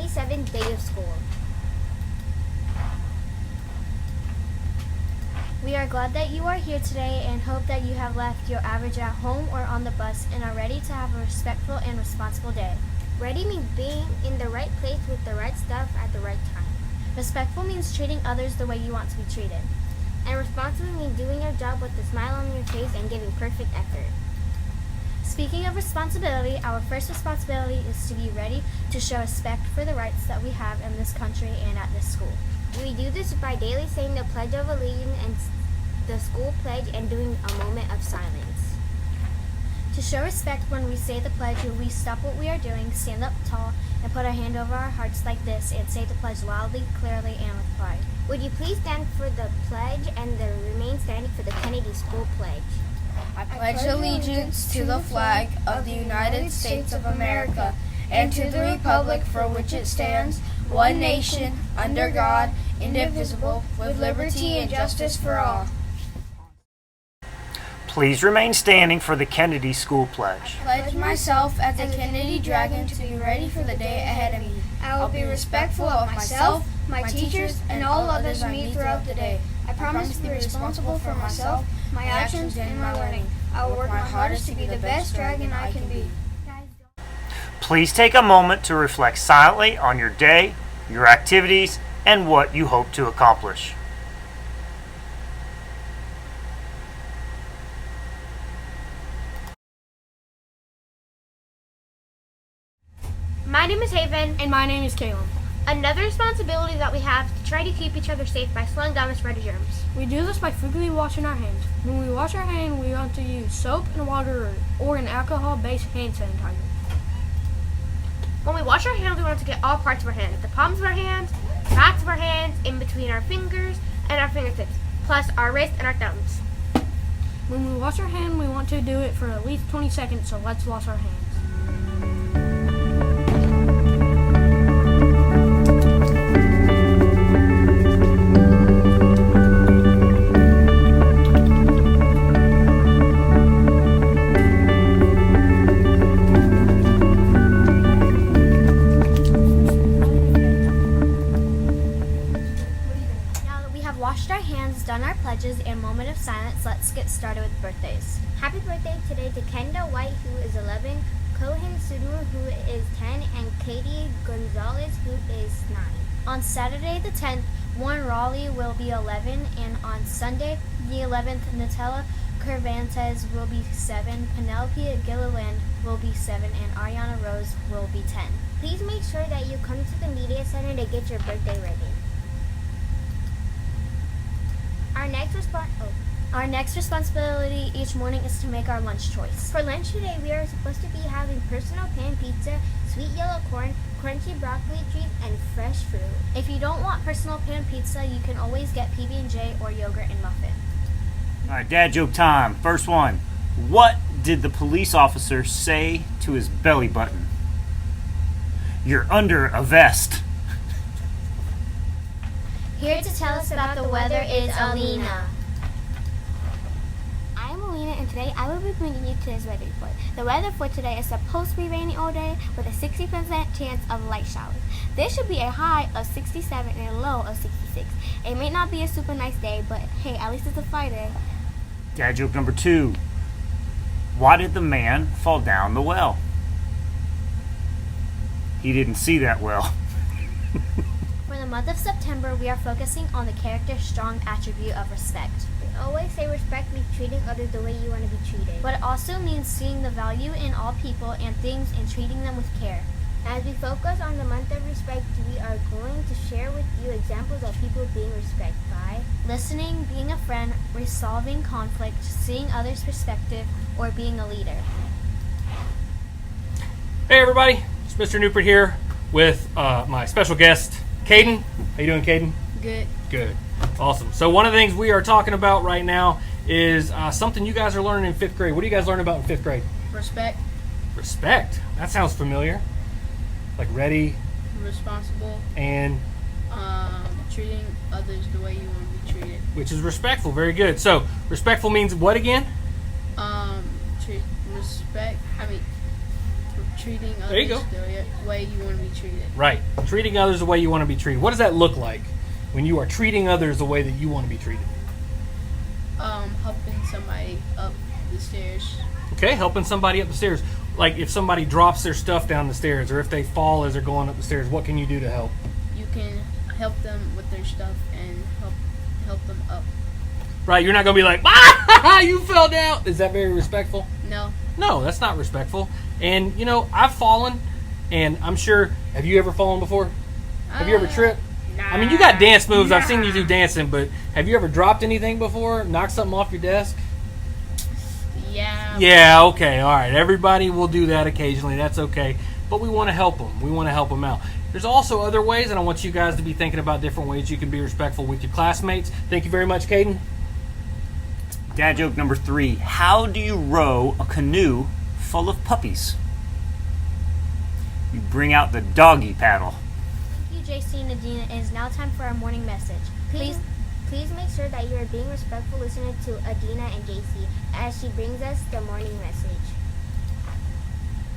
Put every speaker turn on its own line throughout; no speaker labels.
27th day of school.
We are glad that you are here today and hope that you have left your average at home or on the bus and are ready to have a respectful and responsible day.
Ready means being in the right place with the right stuff at the right time.
Respectful means treating others the way you want to be treated.
And responsible means doing your job with a smile on your face and giving perfect effort.
Speaking of responsibility, our first responsibility is to be ready to show respect for the rights that we have in this country and at this school.
We do this by daily saying the Pledge of Allegiance and the school pledge and doing a moment of silence.
To show respect when we say the pledge, we stop what we are doing, stand up tall, and put our hand over our hearts like this and say the pledge loudly, clearly, and with pride.
Would you please stand for the pledge and remain standing for the Kennedy School Pledge?
I pledge allegiance to the flag of the United States of America and to the republic for which it stands, one nation, under God, indivisible, with liberty and justice for all.
Please remain standing for the Kennedy School Pledge.
I pledge myself as a Kennedy Dragon to be ready for the day ahead of me. I will be respectful of myself, my teachers, and all others I meet throughout the day. I promise to be responsible for myself, my actions, and my learning. I will work my hardest to be the best dragon I can be.
Please take a moment to reflect silently on your day, your activities, and what you hope to accomplish.
My name is Haven.
And my name is Caleb.
Another responsibility that we have is to try to keep each other safe by slowing down the spread of germs.
We do this by frequently washing our hands. When we wash our hands, we want to use soap and water or an alcohol-based hand sanitizer.
When we wash our hands, we want to get all parts of our hands. The palms of our hands, backs of our hands, in between our fingers, and our fingertips, plus our wrists and our thumbs.
When we wash our hands, we want to do it for at least 20 seconds, so let's wash our hands.
Washed our hands, done our pledges, and moment of silence, let's get started with birthdays.
Happy birthday today to Kendall White, who is 11, Cohen Sudur, who is 10, and Katie Gonzalez, who is 9.
On Saturday the 10th, Warren Raleigh will be 11, and on Sunday the 11th, Nutella Cervantes will be 7, Penelope Gilliland will be 7, and Ariana Rose will be 10.
Please make sure that you come to the media center to get your birthday ready.
Our next responsibility each morning is to make our lunch choice.
For lunch today, we are supposed to be having personal pan pizza, sweet yellow corn, crunchy broccoli cheese, and fresh fruit.
If you don't want personal pan pizza, you can always get PB&J or yogurt and muffin.
All right, dad joke time. First one. What did the police officer say to his belly button? You're under a vest.
Here to tell us about the weather is Alina.
I'm Alina, and today I will be bringing you today's weather report. The weather for today is supposed to be rainy all day with a 60% chance of light showers. This should be a high of 67 and a low of 66. It may not be a super nice day, but hey, at least it's a Friday.
Dad joke number 2. Why did the man fall down the well? He didn't see that well.
For the month of September, we are focusing on the character's strong attribute of respect.
We always say respect means treating others the way you want to be treated.
But it also means seeing the value in all people and things and treating them with care.
As we focus on the month of respect, we are going to share with you examples of people being respected by
listening, being a friend, resolving conflict, seeing others' perspective, or being a leader.
Hey everybody, it's Mr. Newport here with my special guest, Caden. How you doing, Caden?
Good.
Good. Awesome. So one of the things we are talking about right now is something you guys are learning in 5th grade. What do you guys learn about in 5th grade?
Respect.
Respect. That sounds familiar. Like ready.
Responsible.
And?
Treating others the way you want to be treated.
Which is respectful. Very good. So respectful means what again?
treating others
There you go.
the way you want to be treated.
Right. Treating others the way you want to be treated. What does that look like when you are treating others the way that you want to be treated?
Helping somebody up the stairs.
Okay, helping somebody up the stairs. Like if somebody drops their stuff down the stairs or if they fall as they're going up the stairs, what can you do to help?
You can help them with their stuff and help them up.
Right, you're not going to be like, ah, you fell down. Is that very respectful?
No.
No, that's not respectful. And, you know, I've fallen, and I'm sure, have you ever fallen before? Have you ever tripped? I mean, you got dance moves. I've seen you do dancing, but have you ever dropped anything before? Knocked something off your desk?
Yeah.
Yeah, okay, all right. Everybody will do that occasionally. That's okay. But we want to help them. We want to help them out. There's also other ways, and I want you guys to be thinking about different ways you can be respectful with your classmates. Thank you very much, Caden.
Dad joke number 3. How do you row a canoe full of puppies? You bring out the doggy paddle.
Thank you, JC and Adina. It is now time for our morning message. Please make sure that you are being respectful listening to Adina and JC as she brings us the morning message.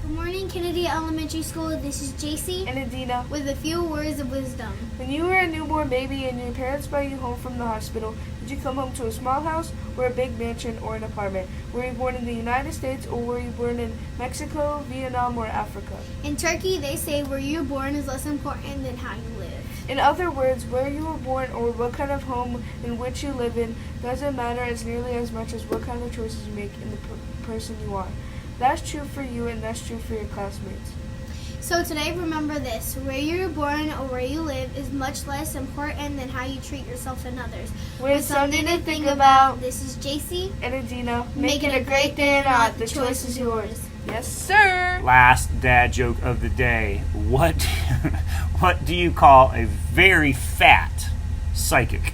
Good morning, Kennedy Elementary School. This is JC
And Adina,
with a few words of wisdom.
when you were a newborn baby and your parents brought you home from the hospital, did you come home to a small house or a big mansion or an apartment? Were you born in the United States or were you born in Mexico, Vietnam, or Africa?
In Turkey, they say where you're born is less important than how you live.
In other words, where you were born or what kind of home in which you live in doesn't matter as nearly as much as what kind of choices you make in the person you are. That's true for you and that's true for your classmates.
So today, remember this. Where you're born or where you live is much less important than how you treat yourself and others.
With something to think about,
This is JC.
and Adina,
Make it a great day or not. The choice is yours.
Yes, sir.
Last dad joke of the day. What do you call a very fat psychic?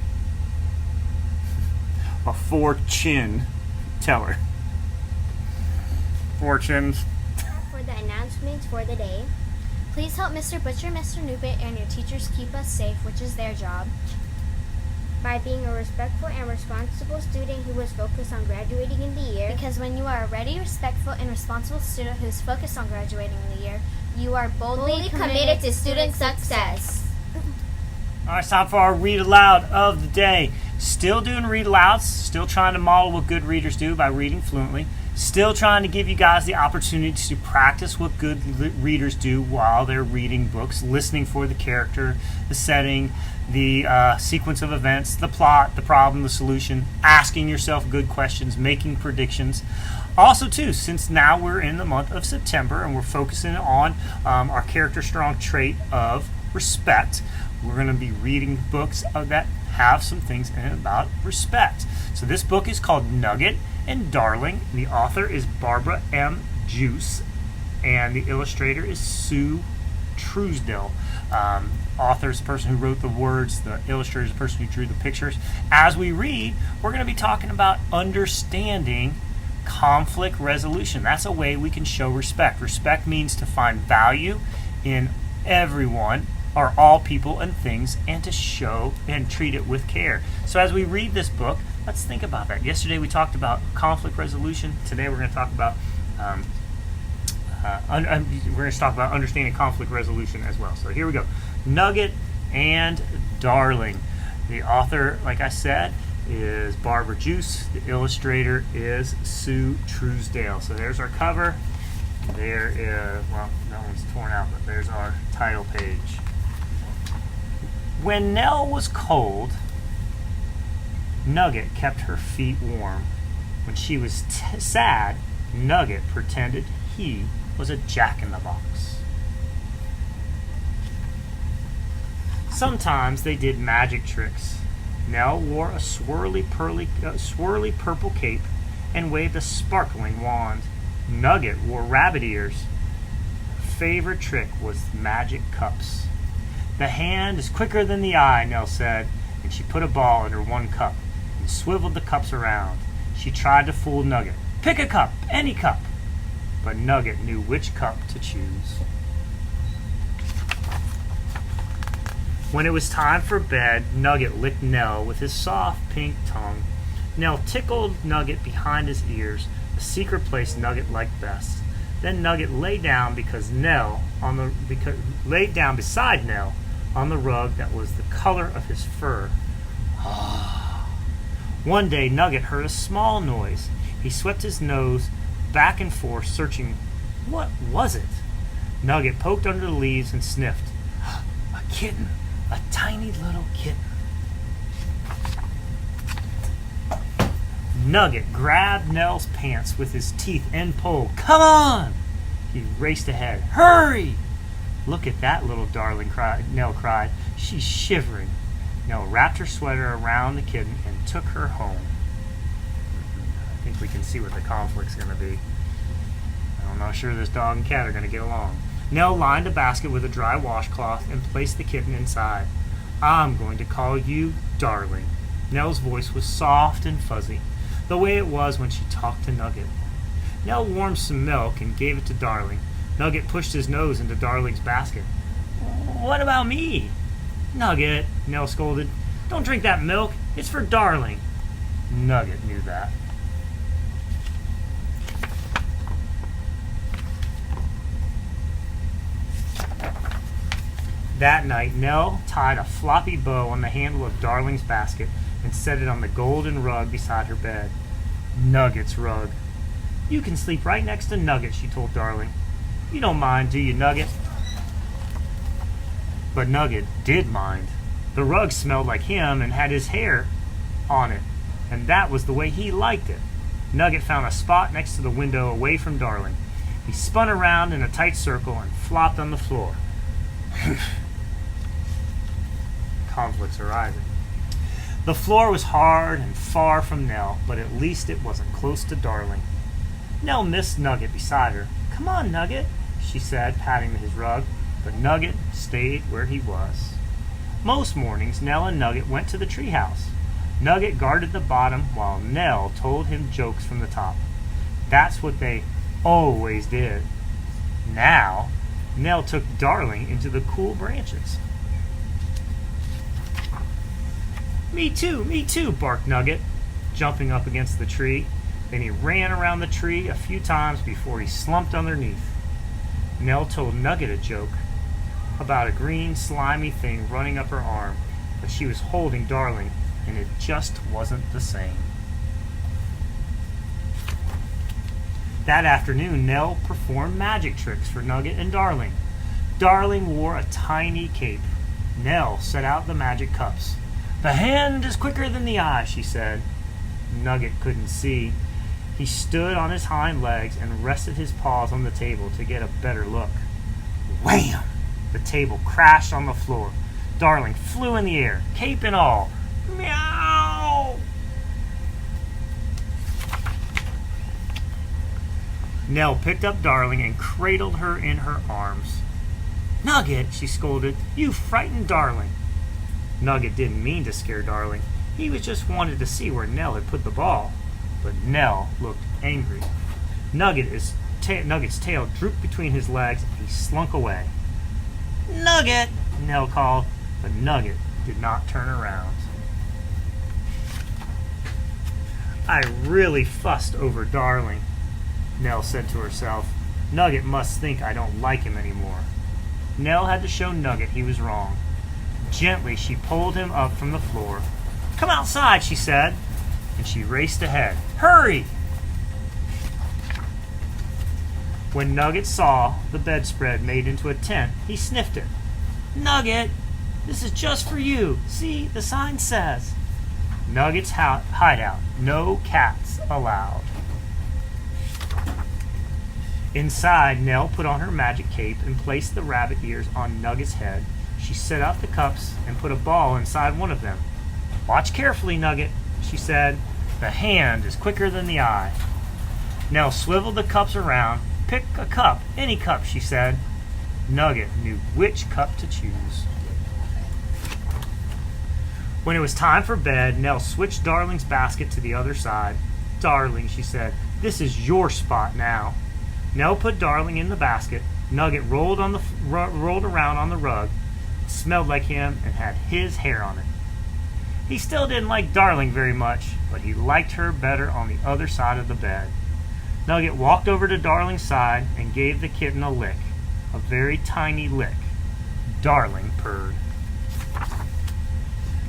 A fortune teller. Fortunes.
For the announcements for the day, please help Mr. Butcher, Mr. Newbit, and your teachers keep us safe, which is their job, by being a respectful and responsible student who is focused on graduating in the year. Because when you are a ready, respectful, and responsible student who is focused on graduating in the year, you are boldly committed to student success.
All right, it's time for our read aloud of the day. Still doing read alouds, still trying to model what good readers do by reading fluently. Still trying to give you guys the opportunity to practice what good readers do while they're reading books, listening for the character, the setting, the sequence of events, the plot, the problem, the solution, asking yourself good questions, making predictions. Also, too, since now we're in the month of September and we're focusing on our character strong trait of respect, we're going to be reading books that have some things in it about respect. So this book is called Nugget and Darling. The author is Barbara M. Juice, and the illustrator is Sue Truesdell. Author is the person who wrote the words, the illustrator is the person who drew the pictures. As we read, we're going to be talking about understanding conflict resolution. That's a way we can show respect. Respect means to find value in everyone or all people and things and to show and treat it with care. So as we read this book, let's think about that. Yesterday we talked about conflict resolution. Today we're going to talk about understanding conflict resolution as well. So here we go. Nugget and Darling. The author, like I said, is Barbara Juice. The illustrator is Sue Truesdale. So there's our cover. There is, well, that one's torn out, but there's our title page. When Nell was cold, Nugget kept her feet warm. When she was sad, Nugget pretended he was a jack-in-the-box. Sometimes they did magic tricks. Nell wore a swirly purple cape and waved a sparkling wand. Nugget wore rabbit ears. Her favorite trick was magic cups. The hand is quicker than the eye, Nell said, and she put a ball under one cup and swiveled the cups around. She tried to fool Nugget. Pick a cup, any cup. But Nugget knew which cup to choose. When it was time for bed, Nugget licked Nell with his soft pink tongue. Nell tickled Nugget behind his ears, a secret place Nugget liked best. Then Nugget lay down laid down beside Nell on the rug that was the color of his fur. One day Nugget heard a small noise. He swept his nose back and forth, searching. What was it? Nugget poked under the leaves and sniffed. A kitten. A tiny little kitten. Nugget grabbed Nell's pants with his teeth and pulled. Come on! He raced ahead. Hurry! Look at that little darling, Nell cried. She's shivering. Nell wrapped her sweater around the kitten and took her home. I think we can see what the conflict's going to be. I'm not sure this dog and cat are going to get along. Nell lined a basket with a dry washcloth and placed the kitten inside. I'm going to call you Darling. Nell's voice was soft and fuzzy, the way it was when she talked to Nugget. Nell warmed some milk and gave it to Darling. Nugget pushed his nose into Darling's basket. What about me? Nugget, Nell scolded. Don't drink that milk. It's for Darling. Nugget knew that. That night, Nell tied a floppy bow on the handle of Darling's basket and set it on the golden rug beside her bed. Nugget's rug. You can sleep right next to Nugget, she told Darling. You don't mind, do you, Nugget? But Nugget did mind. The rug smelled like him and had his hair on it, and that was the way he liked it. Nugget found a spot next to the window away from Darling. He spun around in a tight circle and flopped on the floor. Conflicts arising. The floor was hard and far from Nell, but at least it wasn't close to Darling. Nell missed Nugget beside her. Come on, Nugget, she said, patting his rug, but Nugget stayed where he was. Most mornings, Nell and Nugget went to the treehouse. Nugget guarded the bottom while Nell told him jokes from the top. That's what they always did. Now, Nell took Darling into the cool branches. Me too, barked Nugget, jumping up against the tree. Then he ran around the tree a few times before he slumped underneath. Nell told Nugget a joke about a green, slimy thing running up her arm, but she was holding Darling, and it just wasn't the same. That afternoon, Nell performed magic tricks for Nugget and Darling. Darling wore a tiny cape. Nell set out the magic cups. The hand is quicker than the eye, she said. Nugget couldn't see. He stood on his hind legs and rested his paws on the table to get a better look. Wham! The table crashed on the floor. Darling flew in the air, cape and all. Meow! Nell picked up Darling and cradled her in her arms. Nugget, she scolded, you frightened Darling. Nugget didn't mean to scare Darling. He was just wanted to see where Nell had put the ball. But Nell looked angry. Nugget's tail drooped between his legs and he slunk away. Nugget, Nell called, but Nugget did not turn around. I really fussed over Darling, Nell said to herself. Nugget must think I don't like him anymore. Nell had to show Nugget he was wrong. Gently, she pulled him up from the floor. Come outside, she said, and she raced ahead. Hurry! When Nugget saw the bedspread made into a tent, he sniffed it. Nugget, this is just for you. See, the sign says. Nugget's hideout. No cats allowed. Inside, Nell put on her magic cape and placed the rabbit ears on Nugget's head. She set out the cups and put a ball inside one of them. Watch carefully, Nugget, she said. The hand is quicker than the eye. Nell swiveled the cups around. Pick a cup, any cup, she said. Nugget knew which cup to choose. When it was time for bed, Nell switched Darling's basket to the other side. Darling, she said, this is your spot now. Nell put Darling in the basket. Nugget rolled around on the rug. It smelled like him and had his hair on it. He still didn't like Darling very much, but he liked her better on the other side of the bed. Nugget walked over to Darling's side and gave the kitten a lick. A very tiny lick. Darling purred.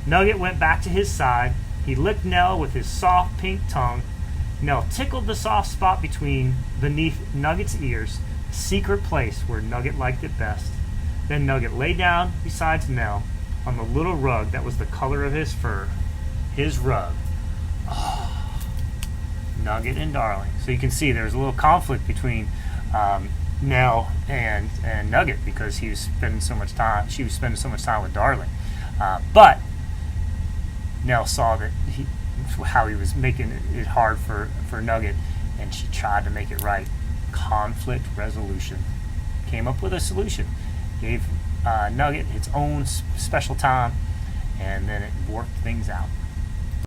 Nugget went back to his side. He licked Nell with his soft pink tongue. Nell tickled the soft spot beneath Nugget's ears, a secret place where Nugget liked it best. Then Nugget lay down beside Nell on the little rug that was the color of his fur. His rug. Oh, Nugget and Darling. So you can see there's a little conflict between Nell and Nugget because she was spending so much time with Darling. But Nell saw that how he was making it hard for Nugget, and she tried to make it right. Conflict resolution. Came up with a solution. Gave Nugget its own special time, and then it worked things out.